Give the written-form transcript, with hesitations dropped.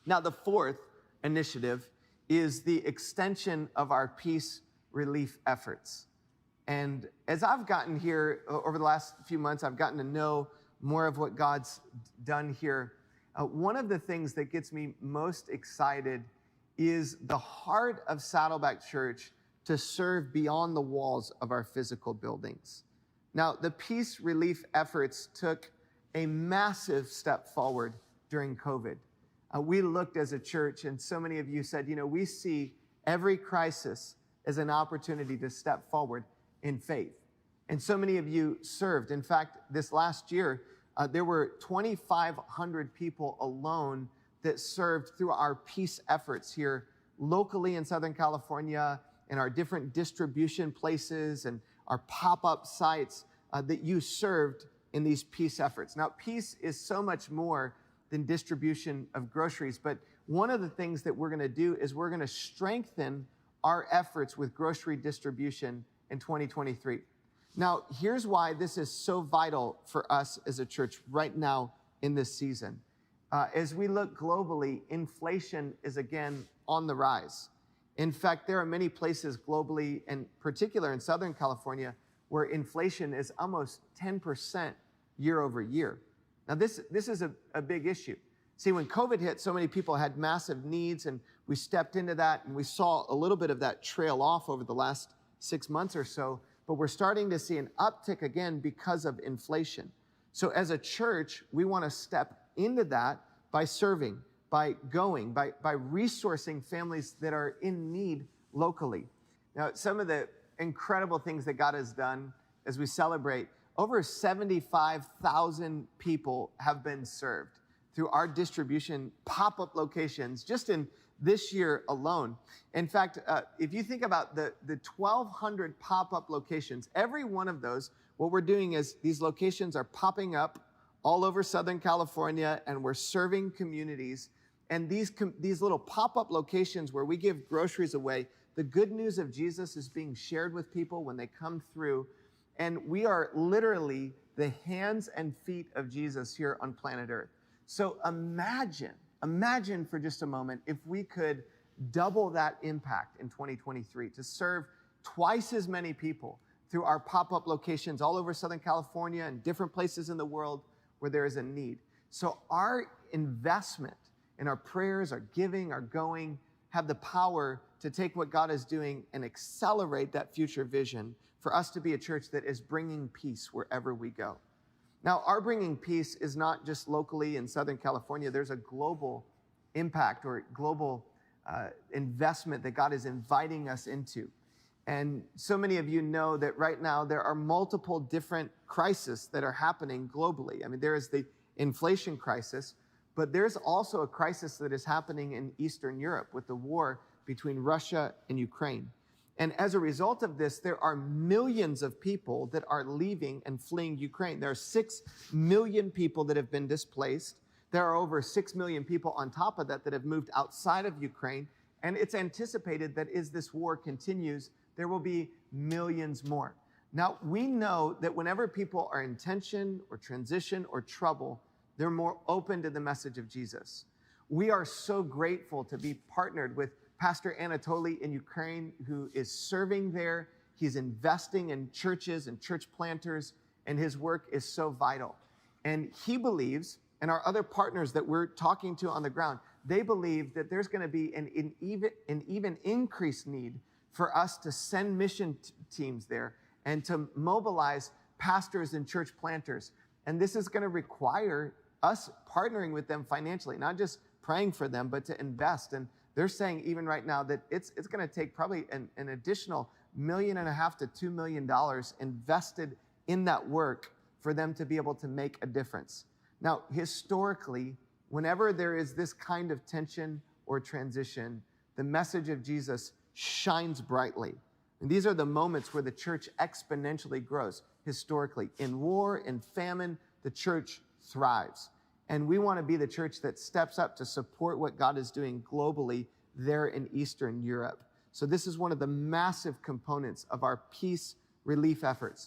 Now, the fourth initiative is the extension of our peace relief efforts. And as I've gotten here over the last few months, I've gotten to know more of what God's done here. One of the things that gets me most excited is the heart of Saddleback Church to serve beyond the walls of our physical buildings. Now, the peace relief efforts took a massive step forward during COVID. We looked as a church, and so many of you said, we see every crisis as an opportunity to step forward in faith. And so many of you served. In fact, this last year, there were 2,500 people alone that served through our peace efforts here locally in Southern California, in our different distribution places and our pop-up sites that you served in these peace efforts. Now, peace is so much more than distribution of groceries, but one of the things that we're gonna do is we're gonna strengthen our efforts with grocery distribution in 2023. Now, here's why this is so vital for us as a church right now in this season. As we look globally, inflation is again on the rise. In fact, there are many places globally, in particular in Southern California, where inflation is almost 10% year over year. Now, this is a big issue. See, when COVID hit, so many people had massive needs, and we stepped into that, and we saw a little bit of that trail off over the last 6 months or so, but we're starting to see an uptick again because of inflation. So as a church, we want to step into that by serving, by going, by resourcing families that are in need locally. Now, some of the incredible things that God has done as we celebrate, over 75,000 people have been served through our distribution pop-up locations just in this year alone. In fact, if you think about the 1,200 pop-up locations, every one of those, what we're doing is these locations are popping up all over Southern California, and we're serving communities. And these little pop-up locations where we give groceries away, the good news of Jesus is being shared with people when they come through. And we are literally the hands and feet of Jesus here on planet Earth. So imagine for just a moment if we could double that impact in 2023 to serve twice as many people through our pop-up locations all over Southern California and different places in the world where there is a need. So our investment in our prayers, our giving, our going, have the power to take what God is doing and accelerate that future vision for us to be a church that is bringing peace wherever we go. Now, our bringing peace is not just locally in Southern California. There's a global impact or global investment that God is inviting us into. And so many of you know that right now there are multiple different crises that are happening globally. I mean, there is the inflation crisis, but there's also a crisis that is happening in Eastern Europe with the war between Russia and Ukraine. And as a result of this, there are millions of people that are leaving and fleeing Ukraine. There are 6 million people that have been displaced. There are over 6 million people on top of that that have moved outside of Ukraine. And it's anticipated that as this war continues, there will be millions more. Now, we know that whenever people are in tension or transition or trouble, they're more open to the message of Jesus. We are so grateful to be partnered with Pastor Anatoly in Ukraine, who is serving there. He's investing in churches and church planters, and his work is so vital. And he believes, and our other partners that we're talking to on the ground, they believe that there's going to be an even increased need for us to send mission teams there and to mobilize pastors and church planters. And this is going to require us partnering with them financially, not just praying for them, but to invest. And they're saying even right now that it's going to take probably an additional $1.5 million to $2 million invested in that work for them to be able to make a difference. Now, historically, whenever there is this kind of tension or transition, the message of Jesus shines brightly. And these are the moments where the church exponentially grows. Historically, in war, in famine, the church thrives. And we want to be the church that steps up to support what God is doing globally there in Eastern Europe. So this is one of the massive components of our peace relief efforts.